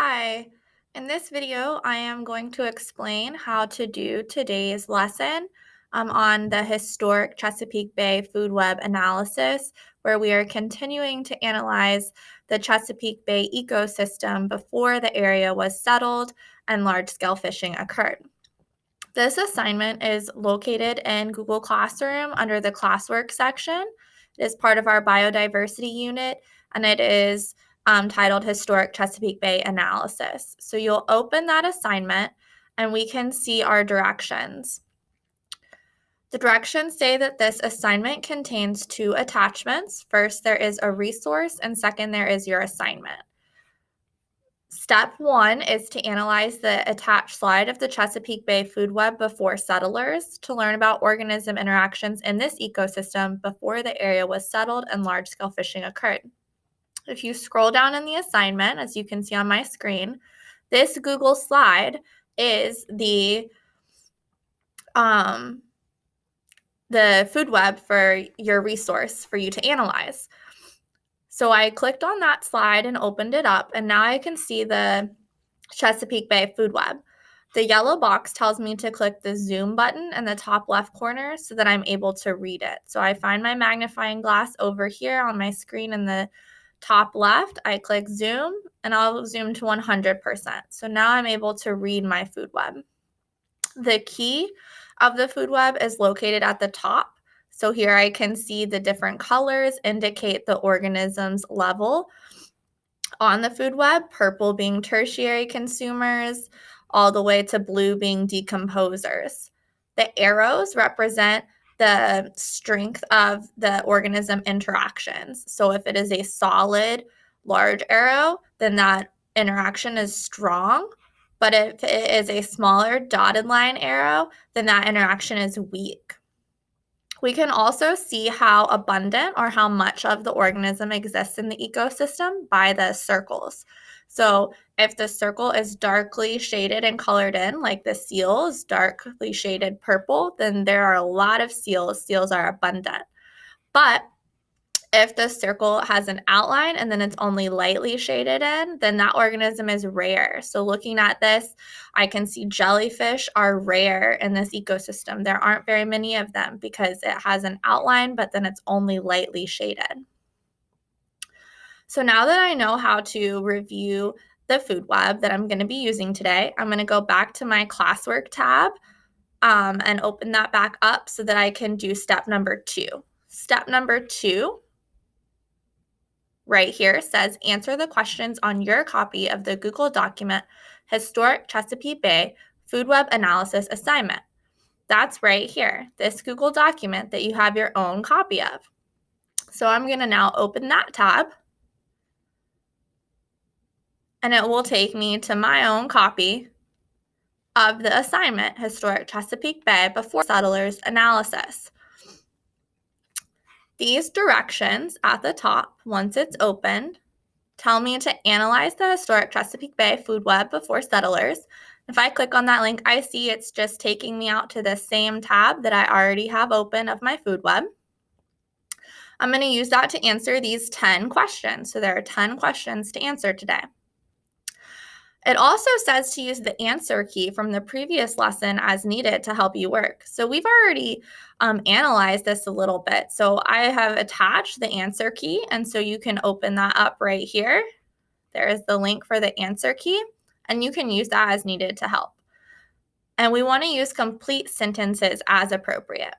Hi, in this video, I am going to explain how to do today's lesson on the historic Chesapeake Bay food web analysis, where we are continuing to analyze the Chesapeake Bay ecosystem before the area was settled and large-scale fishing occurred. This assignment is located in Google Classroom under the classwork section. It is part of our biodiversity unit, and it is titled Historic Chesapeake Bay Analysis. So you'll open that assignment and we can see our directions. The directions say that this assignment contains two attachments. First, there is a resource, and second, there is your assignment. Step 1 is to analyze the attached slide of the Chesapeake Bay food web before settlers to learn about organism interactions in this ecosystem before the area was settled and large-scale fishing occurred. If you scroll down in the assignment, as you can see on my screen, this Google slide is the food web for your resource for you to analyze. So I clicked on that slide and opened it up, and now I can see the Chesapeake Bay food web. The yellow box tells me to click the zoom button in the top left corner so that I'm able to read it. So I find my magnifying glass over here on my screen in the top left. I click zoom and I'll zoom to 100%. So now I'm able to read my food web. The key of the food web is located at the top. So here I can see the different colors indicate the organism's level on the food web, purple being tertiary consumers, all the way to blue being decomposers. The arrows represent the strength of the organism interactions. So if it is a solid, large arrow, then that interaction is strong. But if it is a smaller dotted line arrow, then that interaction is weak. We can also see how abundant or how much of the organism exists in the ecosystem by the circles. So if the circle is darkly shaded and colored in, like the seal is darkly shaded purple, then there are a lot of seals. Seals are abundant. But if the circle has an outline and then it's only lightly shaded in, then that organism is rare. So looking at this, I can see jellyfish are rare in this ecosystem. There aren't very many of them because it has an outline, but then it's only lightly shaded. So now that I know how to review the food web that I'm going to be using today, I'm going to go back to my classwork tab and open that back up so that I can do step number 2. Step number 2 right here says answer the questions on your copy of the Google document Historic Chesapeake Bay Food Web Analysis Assignment. That's right here, this Google document that you have your own copy of. So I'm going to now open that tab, and it will take me to my own copy of the assignment Historic Chesapeake Bay Before Settlers Analysis. These directions at the top, once it's opened, tell me to analyze the historic Chesapeake Bay food web before settlers. If I click on that link, I see it's just taking me out to the same tab that I already have open of my food web. I'm going to use that to answer these 10 questions. So there are 10 questions to answer today. It also says to use the answer key from the previous lesson as needed to help you work. So we've already analyzed this a little bit. So I have attached the answer key, and so you can open that up right here. There is the link for the answer key, and you can use that as needed to help. And we want to use complete sentences as appropriate.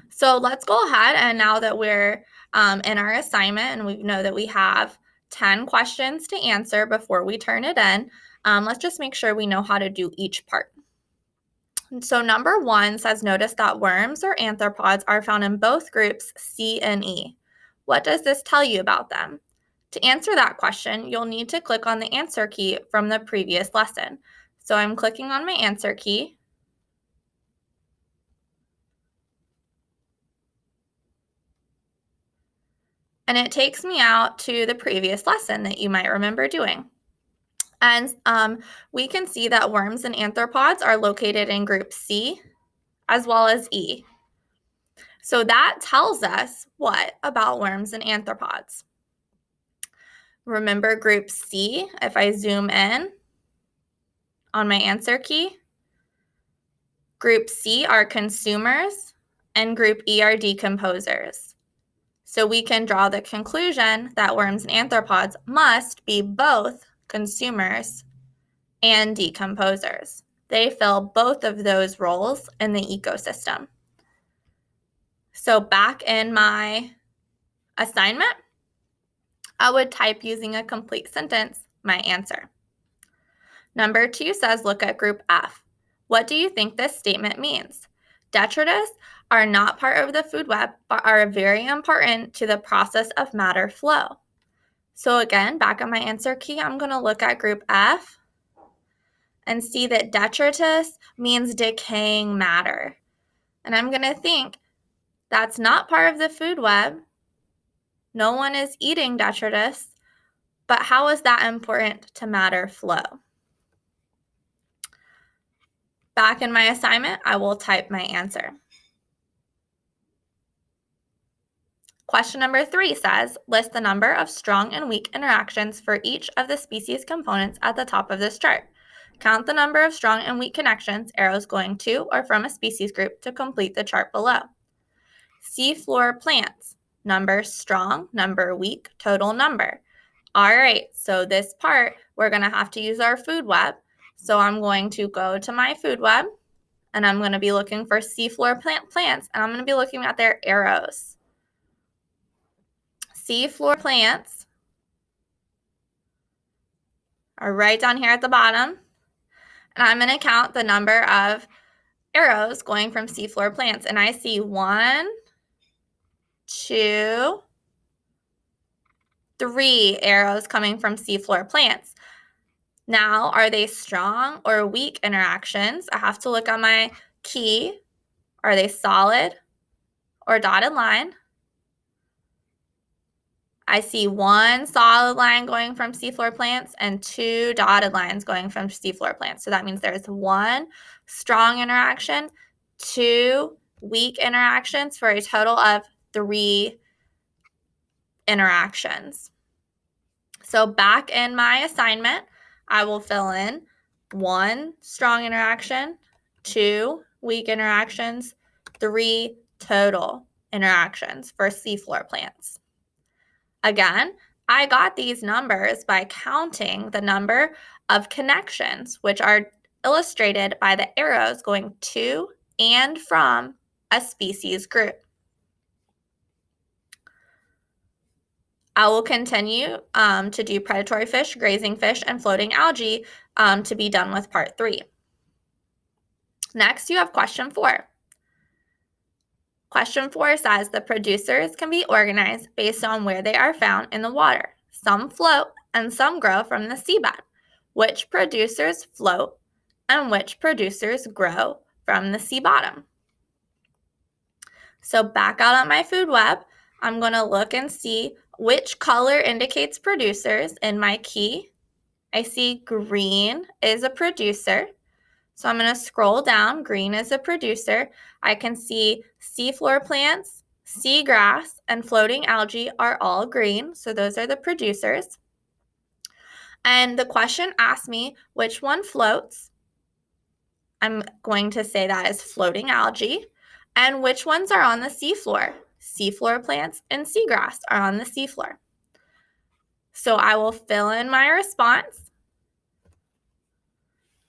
So let's go ahead, and now that we're in our assignment and we know that we have 10 questions to answer before we turn it in, let's just make sure we know how to do each part. So number 1 says, notice that worms or arthropods are found in both groups C and E. What does this tell you about them? To answer that question, you'll need to click on the answer key from the previous lesson. So I'm clicking on my answer key. And it takes me out to the previous lesson that you might remember doing. And we can see that worms and arthropods are located in group C as well as E. So that tells us what about worms and arthropods? Remember group C, if I zoom in on my answer key? Group C are consumers and group E are decomposers. So we can draw the conclusion that worms and arthropods must be both consumers and decomposers. They fill both of those roles in the ecosystem. So back in my assignment, I would type using a complete sentence my answer. Number 2 says, look at group F. What do you think this statement means? Detritus are not part of the food web, but are very important to the process of matter flow. So again, back on my answer key, I'm going to look at group F and see that detritus means decaying matter. And I'm going to think that's not part of the food web. No one is eating detritus, but how is that important to matter flow? Back in my assignment, I will type my answer. Question number 3 says, list the number of strong and weak interactions for each of the species components at the top of this chart. Count the number of strong and weak connections, arrows going to or from a species group to complete the chart below. Seafloor plants, number strong, number weak, total number. All right, so this part, we're going to have to use our food web. So I'm going to go to my food web, and I'm going to be looking for seafloor plants, and I'm going to be looking at their arrows. Seafloor plants are right down here at the bottom, and I'm going to count the number of arrows going from seafloor plants, and I see 1, 2, 3 arrows coming from seafloor plants. Now, are they strong or weak interactions? I have to look on my key. Are they solid or dotted line? I see 1 solid line going from seafloor plants and 2 dotted lines going from seafloor plants. So that means there's 1 strong interaction, 2 weak interactions for a total of 3 interactions. So back in my assignment, I will fill in 1 strong interaction, 2 weak interactions, 3 total interactions for seafloor plants. Again, I got these numbers by counting the number of connections, which are illustrated by the arrows going to and from a species group. I will continue to do predatory fish, grazing fish, and floating algae to be done with part 3. Next, you have question 4. Question 4 says the producers can be organized based on where they are found in the water. Some float and some grow from the seabed. Which producers float and which producers grow from the sea bottom? So back out on my food web, I'm going to look and see which color indicates producers in my key. I see green is a producer. So I'm going to scroll down. Green is a producer. I can see seafloor plants, seagrass, and floating algae are all green. So those are the producers. And the question asked me which one floats. I'm going to say that is floating algae. And which ones are on the seafloor? Seafloor plants and seagrass are on the seafloor. So I will fill in my response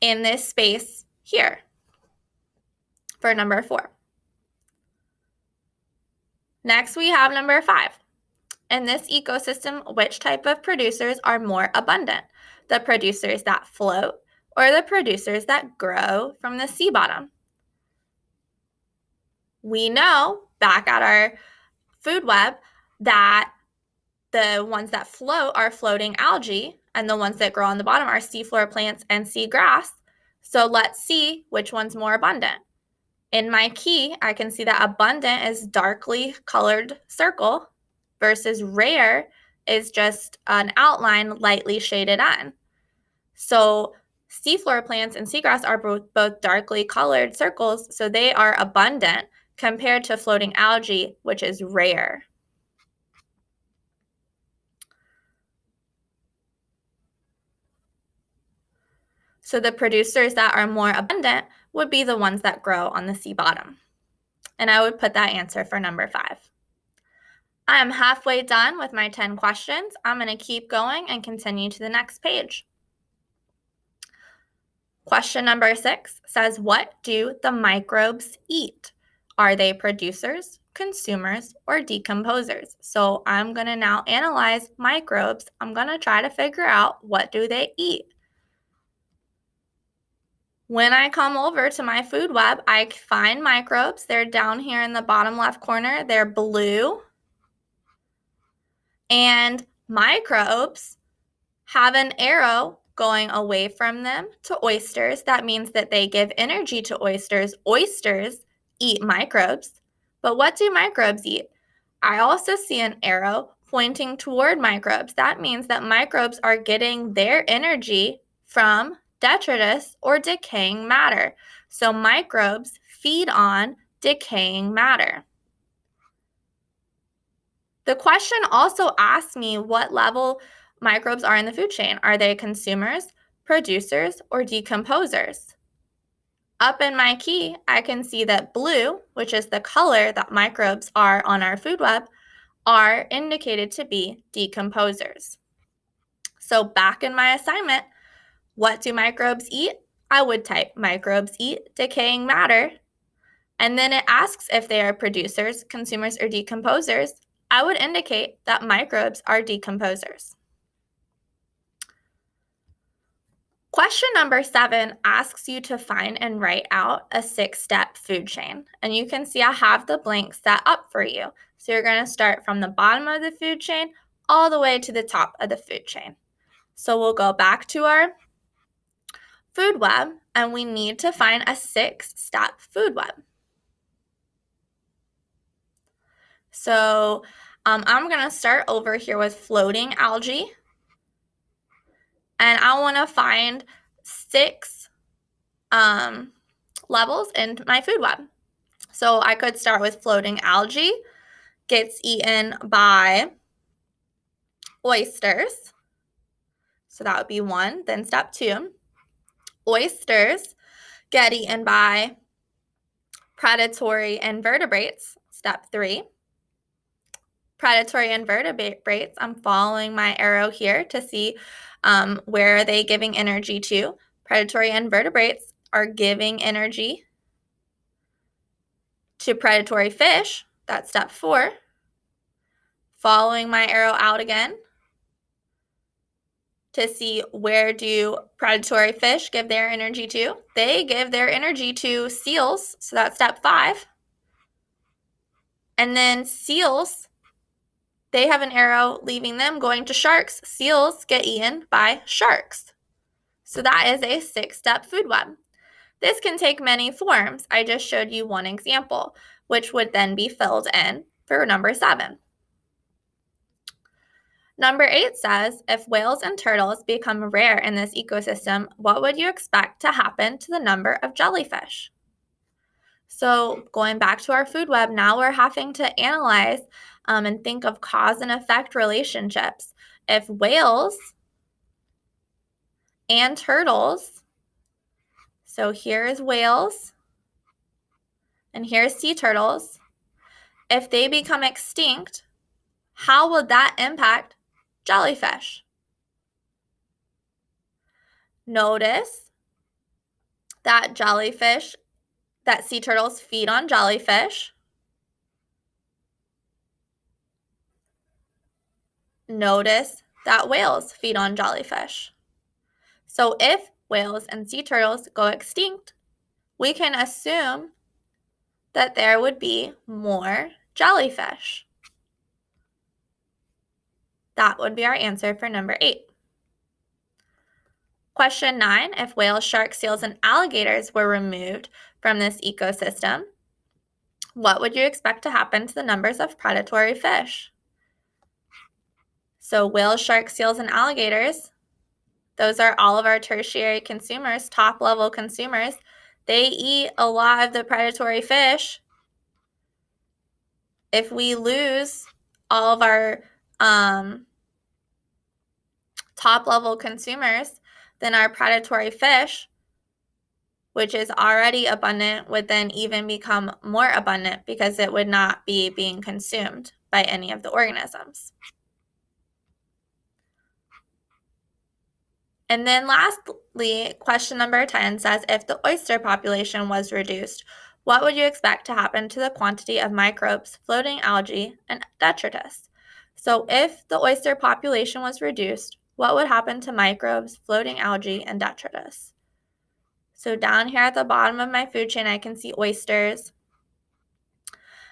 in this space here for number 4. Next, we have number 5. In this ecosystem, which type of producers are more abundant? The producers that float or the producers that grow from the sea bottom? We know back at our food web that the ones that float are floating algae and the ones that grow on the bottom are seafloor plants and seagrass. So let's see which one's more abundant. In my key, I can see that abundant is darkly colored circle versus rare is just an outline lightly shaded on. So seafloor plants and seagrass are both darkly colored circles, so they are abundant compared to floating algae, which is rare. So the producers that are more abundant would be the ones that grow on the sea bottom. And I would put that answer for number 5. I am halfway done with my 10 questions. I'm going to keep going and continue to the next page. Question number 6 says, what do the microbes eat? Are they producers, consumers, or decomposers? So I'm going to now analyze microbes. I'm going to try to figure out what do they eat. When I come over to my food web, I find microbes. They're down here in the bottom left corner. They're blue. And microbes have an arrow going away from them to oysters. That means that they give energy to oysters. Oysters eat microbes. But what do microbes eat? I also see an arrow pointing toward microbes. That means that microbes are getting their energy from detritus or decaying matter. So microbes feed on decaying matter. The question also asks me what level microbes are in the food chain. Are they consumers, producers, or decomposers? Up in my key, I can see that blue, which is the color that microbes are on our food web, are indicated to be decomposers. So back in my assignment, what do microbes eat? I would type microbes eat decaying matter. And then it asks if they are producers, consumers, or decomposers. I would indicate that microbes are decomposers. Question number 7 asks you to find and write out a 6-step food chain. And you can see I have the blank set up for you. So you're going to start from the bottom of the food chain all the way to the top of the food chain. So we'll go back to our food web and we need to find a 6-step food web. So I'm going to start over here with floating algae. And I want to find 6 levels in my food web. So I could start with floating algae, gets eaten by oysters. So that would be 1. Then step 2, oysters get eaten by predatory invertebrates. Step 3, predatory invertebrates. I'm following my arrow here to see where are they giving energy to. Predatory invertebrates are giving energy to predatory fish. That's step 4. Following my arrow out again to see where do predatory fish give their energy to. They give their energy to seals, so that's step 5. And then seals, they have an arrow leaving them going to sharks. Seals get eaten by sharks. So that is a 6-step food web. This can take many forms. I just showed you one example, which would then be filled in for number 7. Number 8 says, if whales and turtles become rare in this ecosystem, what would you expect to happen to the number of jellyfish? So going back to our food web, now we're having to analyze and think of cause and effect relationships. If whales and turtles, so here's whales and here's sea turtles, if they become extinct, how will that impact jellyfish? Notice that sea turtles feed on jellyfish. Notice that whales feed on jellyfish. So if whales and sea turtles go extinct, we can assume that there would be more jellyfish. That would be our answer for number 8. Question 9, if whales, sharks, seals, and alligators were removed from this ecosystem, what would you expect to happen to the numbers of predatory fish? So whales, sharks, seals, and alligators, those are all of our tertiary consumers, top-level consumers. They eat a lot of the predatory fish. If we lose all of our top-level consumers, then our predatory fish, which is already abundant, would then even become more abundant because it would not be being consumed by any of the organisms. And then lastly, question number 10 says, if the oyster population was reduced, what would you expect to happen to the quantity of microbes, floating algae, and detritus? So if the oyster population was reduced, what would happen to microbes, floating algae, and detritus? So down here at the bottom of my food chain, I can see oysters.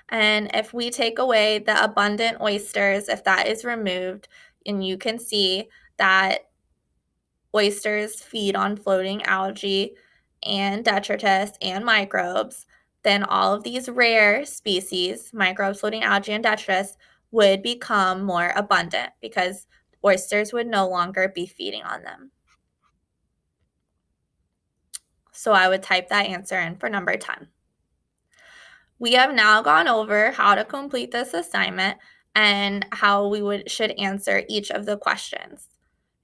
And if we take away the abundant oysters, if that is removed, and you can see that oysters feed on floating algae and detritus and microbes, then all of these rare species, microbes, floating algae, and detritus, would become more abundant because oysters would no longer be feeding on them. So I would type that answer in for number 10. We have now gone over how to complete this assignment and how we should answer each of the questions.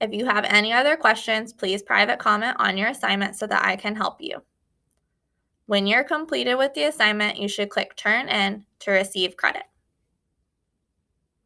If you have any other questions, please private comment on your assignment so that I can help you. When you're completed with the assignment, you should click Turn In to receive credit.